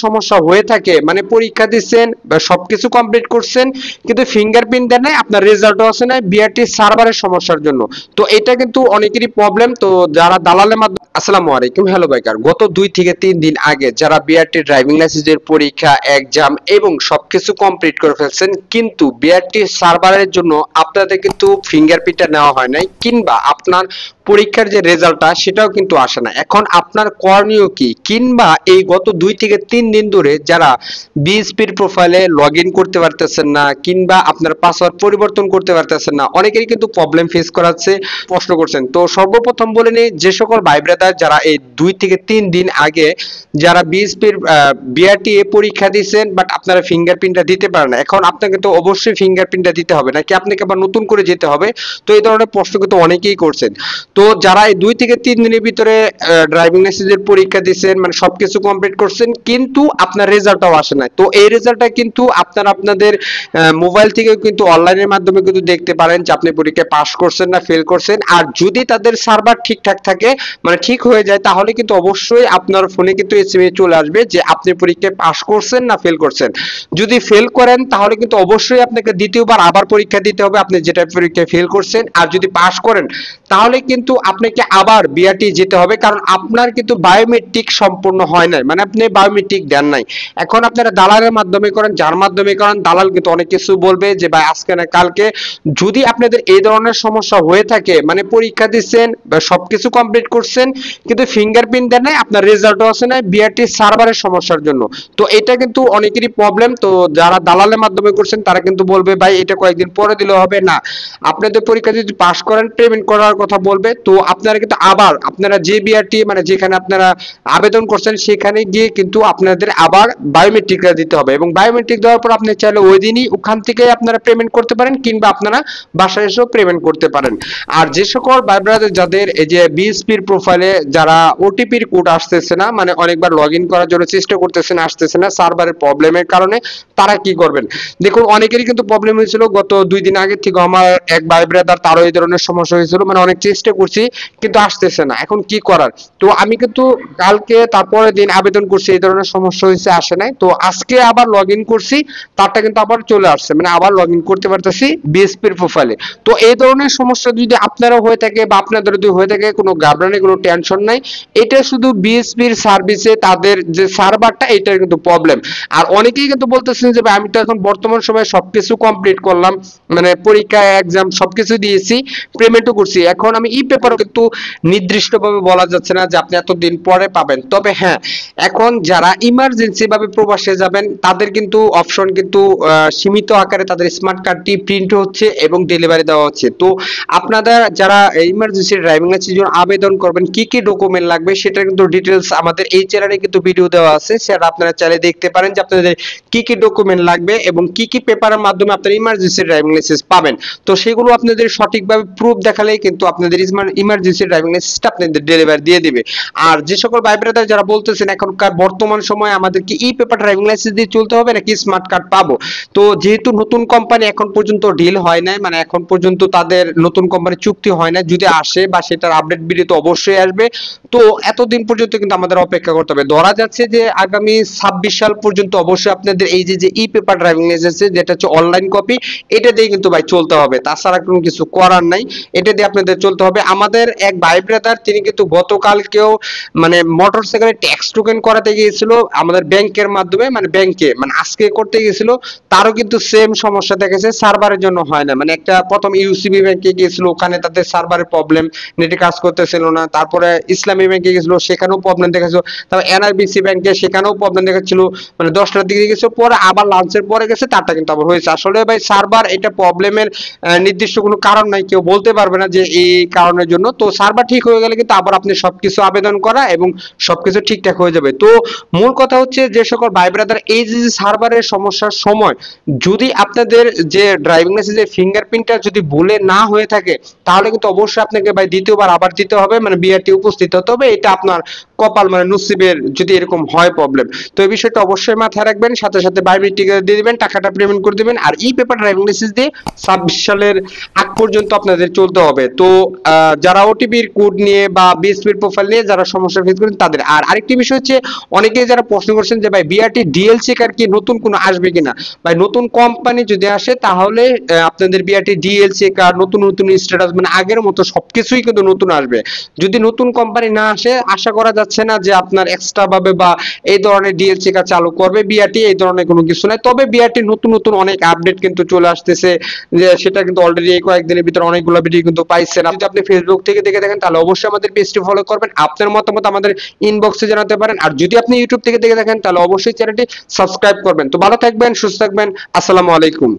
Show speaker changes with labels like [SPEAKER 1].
[SPEAKER 1] সমস্যা হয়ে থাকে, মানে পরীক্ষা দিচ্ছেন বা সবকিছু কমপ্লিট করছেন কিন্তু ফিঙ্গারপ্রিন্ট দেন নাই, আপনার রেজাল্টও আসে নাই বিআরটি সার্ভারের সমস্যার জন্য। তো এটা কিন্তু অনেকেরই প্রবলেম। তো যারা দালালের মাধ্যমে, আসসালামু আলাইকুম, হ্যালো বাইকার, গত 2 থেকে 3 দিন আগে যারা বিআরটি ড্রাইভিং লাইসেন্সের পরীক্ষা এক্সাম এবং সবকিছু কমপ্লিট করে ফেলছেন কিন্তু বিআরটি সার্ভারের জন্য আপনাদের কিন্তু ফিঙ্গারপ্রিন্টটা নেওয়া হয় নাই কিংবা আপনার পরীক্ষার যে রেজাল্টটা সেটাও কিন্তু আসে না। এখন আপনার করণীয় কি, কিংবা এই গত 2 থেকে 3 দিন ধরে যারা বিএসপির প্রোফাইলে লগ ইন করতে পারতেছেন না কিংবা আপনার পাসওয়ার্ড পরিবর্তন করতে পারতেছেন না, অনেকেরই কিন্তু প্রবলেম ফেস করাচ্ছে, প্রশ্ন করছেন। তো সর্বপ্রথম বলে নিই, যে সকল ভাই ব্রাদার যারা এই 2 থেকে 3 দিন আগে যারা বিএসপির বিআরটি পরীক্ষা দিয়েছেন বাট আপনারা ফিঙ্গারপ্রিন্টটা দিতে পারেন না, এখন আপনাকে তো অবশ্যই ফিঙ্গারপ্রিন্টটা দিতে হবে নাকি আপনাকে আবার নতুন করে যেতে হবে? তো এই ধরনের প্রশ্ন কিন্তু অনেকেই করছেন। তো যারা এই 2 থেকে 3 দিনের ভিতরে ড্রাইভিং লাইসেন্সের পরীক্ষা দিয়েছেন, মানে সবকিছু কমপ্লিট করছেন কিন্তু আপনার রেজাল্টটাও আসে না, তো এই রেজাল্টটা কিন্তু আপনারা আপনাদের মোবাইল থেকে কিন্তু অনলাইনের মাধ্যমে কিন্তু দেখতে পারেন যে আপনি পরীক্ষায় পাস করছেন না ফেল করছেন। আর যদি তাদের সার্ভার ঠিকঠাক থাকে, মানে ঠিক হয়ে যায়, তাহলে কিন্তু অবশ্যই আপনার ফোনে কিন্তু এসএমএস চলে আসবে যে আপনি পরীক্ষায় পাস করছেন না ফেল করছেন। যদি ফেল করেন তাহলে কিন্তু অবশ্যই আপনাকে দ্বিতীয়বার আবার পরীক্ষা দিতে হবে আপনি যেটা পরীক্ষায় ফেল করছেন। আর যদি পাস করেন তাহলে কিন্তু আপনাকে আবার বিআরটি যেতে হবে, কারণ আপনার কিন্তু বায়োমেট্রিক সম্পূর্ণ হয় নাই, মানে আপনি বায়োমেট্রিক দেন নাই। এখন আপনারা দালালের মাধ্যমে করেন, যার মাধ্যমে করেন, দালাল কিন্তু অনেক কিছু বলবে যে ভাই আজকে না কালকে। যদি আপনাদের এই ধরনের সমস্যা হয়ে থাকে, মানে পরীক্ষা দিচ্ছেন বা সবকিছু কমপ্লিট করছেন কিন্তু ফিঙ্গারপ্রিন্ট দেন নাই, আপনার রেজাল্টও আসে নাই বিআরটি সার্ভারের সমস্যার জন্য। তো এটা কিন্তু অনেকেরই প্রবলেম। তো যারা দালালের মাধ্যমে করছেন তারা কিন্তু বলবে ভাই এটা কয়েকদিন পরে দিলে হবে না, আপনাদের পরীক্ষা যদি পাস করেন পেমেন্ট করার কথা বলবে। তো আপনারা কিন্তু আবার আপনারা যে বিআরটি মানে যেখানে আপনারা আবেদন করছেন সেখানে গিয়ে কিন্তু আপনাদের আবার বায়োমেট্রিকটা দিতে হবে, এবং বায়োমেট্রিক দেওয়ার পর আপনি চাইলে ওই দিনই ওখান থেকে আপনারা পেমেন্ট করতে পারেন কিংবা আপনারা বাসায় এসেও পেমেন্ট করতে পারেন। আর যে সকল ভাই ব্রাদার যাদের এই যে বিএসপির প্রোফাইলে যারা ওটিপির কোড আসতেছে না, মানে অনেকবার লগ ইন করার জন্য চেষ্টা করতেছেন আসতেছে না সার্ভারের প্রবলেমের কারণে, তারা কি করবেন? দেখুন অনেকেরই কিন্তু প্রবলেম হয়েছিল গত 2 দিন আগে থেকে। আমার এক ভাই ব্রাদার তারও এই ধরনের সমস্যা হয়েছিল, মানে অনেক চেষ্টা করছি কিন্তু আসতেছে না, এখন কি করার? তো আমি কিন্তু কালকে তারপরে দিন আবেদন করছি, এই ধরনের সমস্যা হয়েছে আসে নাই, তো আজকে আবার লগ ইন করছি, তারটা কিন্তু আবার চলে আসছে, মানে আবার লগ ইন করতে পারতেছি বিএসপির প্রোফাইলে। তো এই ধরনের সমস্যা যদি আপনারও হয়ে থাকে বা আপনাদের যদি হয়ে থাকে, কোনো ঘাবড়ানোর কোনো টেনশন নাই, এটা শুধু বিএসপির সার্ভিসে তাদের যে সার্ভারটা এটার কিন্তু প্রবলেম। আর অনেকেই কিন্তু বলতেছেন যে আমি তো এখন বর্তমান সময়ে সবকিছু কমপ্লিট করলাম, মানে পরীক্ষা এক্সাম সবকিছু দিয়েছি, পেমেন্টও করছি, এখন আমি ই পেপারও কিন্তু নির্দিষ্টভাবে বলা যাচ্ছে না যে আপনি এতদিন পরে পাবেন। তবে হ্যাঁ, এখন যারা ইমার্জেন্সি ভাবে প্রবাসে যাবেন তাদের কিন্তু অপশন কিন্তু সীমিত আকারে তাদের স্মার্ট কার্ডটি প্রিন্ট হচ্ছে এবং ডেলিভারি দেওয়া হচ্ছে। তো আপনারা যারা ইমার্জেন্সি ড্রাইভিং লাইসেন্সের জন্য আবেদন করবেন কি কি ডকুমেন্ট লাগবে সেটা কিন্তু ডিটেইলস আমাদের এই চ্যানেলে কিন্তু ভিডিও দেওয়া আছে, সেটা আপনারা চাইলে দেখতে পারেন যে আপনাদের কি কি ডকুমেন্ট লাগবে এবং কি কি পেপারের মাধ্যমে আপনারা ইমার্জেন্সি ড্রাইভিং লাইসেন্স পাবেন। তো সেগুলো আপনাদের সঠিকভাবে প্রুফ দেখালেই কিন্তু আপনাদের ইমার্জেন্সি ড্রাইভিং লাইসেন্সটা আপনাদের ডেলিভারি দিয়ে দিবে। আর যে সকল ভাই ব্রাদার যারা বলতেছেন এখনকার বর্তমান সময়ে আমাদের কি ই পেপার ড্রাইভিং লাইসেন্স দিয়ে চলতে হবে নাকি স্মার্ট কার্ড পাবো, তো যেহেতু নতুন কোম্পানি এখন পর্যন্ত ডিল হয় নাই, মানে এখন পর্যন্ত তাদের নতুন কোম্পানি চুক্তি হয় না, যদি আসে বা সেটার আপডেট ভিডিও তো অবশ্যই আসবে। তো এতদিন পর্যন্ত কিন্তু আমাদের অপেক্ষা করতে হবে। ধরা যাচ্ছে যে আগামী 26 সাল পর্যন্ত অবশ্যই আপনাদের এই যে ই পেপার ড্রাইভিং লাইসেন্স যেটা হচ্ছে অনলাইন কপি, এটা দিয়ে কিন্তু ভাই চলতে হবে, তাছাড়া কোনো কিছু করার নাই, এটা দিয়ে আপনাদের চলতে হবে। আমাদের এক ভাই ব্রাদার তিনি কিন্তু গতকালকেও মানে মোটরসাইকেলে ট্যাক্স টোকেন করাতে গিয়েছিল আমাদের ব্যাংকের মাধ্যমে, মানে ব্যাংকে মানে আজকে করতে গিয়েছিল, তারও কিন্তু সেম সমস্যা দেখেছে, সার্ভারের জন্য হয় না। মানে একটা প্রথম ইউসিবি ব্যাংকে গিয়েছিল, ওখানে তাদের সার্ভারের প্রবলেম, নেটে কাজ করতেছিল না। তারপরে ইসলামী ব্যাংকে গিয়েছিল, সেখানেও প্রবলেম দেখাচ্ছিল। তারপর এনআরবিসি ব্যাংকে সেখানেও প্রবলেম দেখাচ্ছিল, মানে 10টার দিকে গেছে, পরে আবার লাঞ্চের পরে গেছে, তারটা কিন্তু আবার হয়েছে। আসলে ভাই সার্ভার এটা প্রবলেমের নির্দিষ্ট কোনো কারণ নাই, কেউ বলতে পারবে না যে এই কারণের জন্য। তো সার্ভার ঠিক হয়ে গেলে কিন্তু আবার আপনি সবকিছু আবেদন করা এবং সবকিছু ঠিকঠাক হয়ে যাবে। তো মূল কথা হচ্ছে যে সকল ভাই ব্রাদার এই যে সার্ভারের সমস্যার সময় যদি আপনাদের যে ড্রাইভিং লাইসেন্সের ফিঙ্গারপ্রিন্টটা যদি ভুলে না হয়ে থাকে, তাহলে কিন্তু অবশ্যই আপনাকে ভাই দ্বিতীয়বার আবার দিতে হবে, মানে বিআরটি উপস্থিত হতে হবে। এটা আপনার কপাল, মানে নসিবের যদি এরকম হয় প্রবলেম। তো এই বিষয়টা অবশ্যই মাথায় রাখবেন, সাথে সাথে বায়োমেট্রিক দিয়ে দিবেন, টাকাটা পেমেন্ট করে দিবেন। আর ই পেপার ড্রাইভিং লাইসেন্স দিয়ে 26 সালের আগ পর্যন্ত আপনাদের চলতে হবে। তো যারা ওটিপির কোড নিয়ে বা বিএসপির প্রোফাইল নিয়ে যারা সমস্যা ফেস করেন তাদের। আর আরেকটি বিষয় হচ্ছে অনেকে যারা প্রশ্ন করছেন যে ভাই বিআরটি ডিএল চেকার কি নতুন কোনো আসবে কিনা, ভাই নতুন কোম্পানি যদি আসে তাহলে আপনাদের বিআরটি ডিএল চেকার নতুন নতুন স্ট্যাটাস মানে আগের মতো সবকিছুই কিন্তু নতুন আসবে। যদি নতুন কোম্পানি না আসে, আশা করা যাচ্ছে না যে আপনার এক্সট্রা ভাবে বা এই ধরনের ডিএল চেকার চালু করবে বিআরটি, এই ধরনের কোনো কিছু নাই। তবে বিআরটি নতুন নতুন অনেক আপডেট কিন্তু চলে আসতেছে, যে সেটা কিন্তু অলরেডি এই কয়েকদিনের ভিতরে অনেকগুলো ভিডিও কিন্তু পাইছেন। যদি আপনি ফেসবুক থেকে দেখে থাকেন তাহলে অবশ্যই আমাদের পেজটি ফলো করবেন, আপনার মতামত আমাদের ইনবক্সে জানাতে পারেন। আর যদি আপনি ইউটিউব থেকে দেখে থাকেন তাহলে অবশ্যই চ্যানেলটি সাবস্ক্রাইব করবেন। তো ভালো থাকবেন, সুস্থ থাকবেন, আসসালামু আলাইকুম।